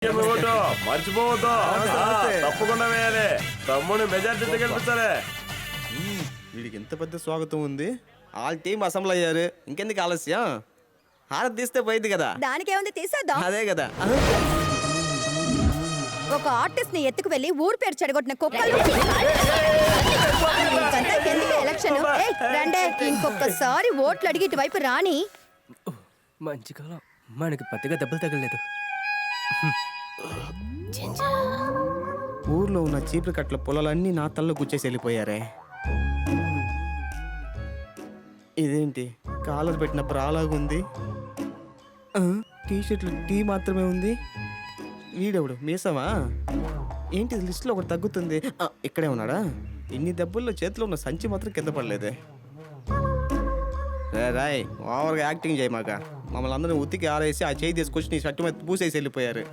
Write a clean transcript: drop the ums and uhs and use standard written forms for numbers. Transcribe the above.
Vote మర్చిపోవద్దు. తప్పకుండా వేయాలి. తమ్ముని మెజార్టీతో గెలిపించాలి. వీడికి ఎంత పెద్ద స్వాగతం ఉంది. వాళ్ళ టీం అసెంబ్లీ అయ్యారు. ఇంకెందుకు ఆలస్యం? హారతి తీస్తే పోయింది కదా. దానికేముంది తీసేద్దాం. అదే కదా. ఒక ఆర్టిస్ట్ ని ఎత్తుకు వెళ్లి ఊరు పేరు చెడగొట్టిన కుక్కలు. మీకంతా ఎందుకు ఎలక్షన్? ఏయ్, రండే ఇంకొకసారి ఓట్లు అడిగి ఇటువైపు రాని. మంచి కాలం, మనకి పెద్దగా దెబ్బలు తగలేదు. ఊర్లో ఉన్న చీపురు కట్ల పొలాలన్నీ నా తల్లో గుచ్చేసి వెళ్ళిపోయారే. ఇదేంటి కాలర్ పెట్టిన ప్రాలాగుంది. టీషర్ట్లు టీ మాత్రమే ఉంది. వీడెవడు మీసమా? ఏంటి లిస్టులో ఒకటి తగ్గుతుంది. ఇక్కడే ఉన్నాడా? ఇన్ని దెబ్బల్లో చేతిలో ఉన్న సంచి మాత్రం కింద పడలేదే. రాయ్ ఓవర్గా యాక్టింగ్ చేయమాక. మమ్మల్ని అందరినీ ఉతికి ఆరేసి ఆ చేయి తీసుకొచ్చి నీ షర్టు మీద పూసేసి వెళ్ళిపోయారు.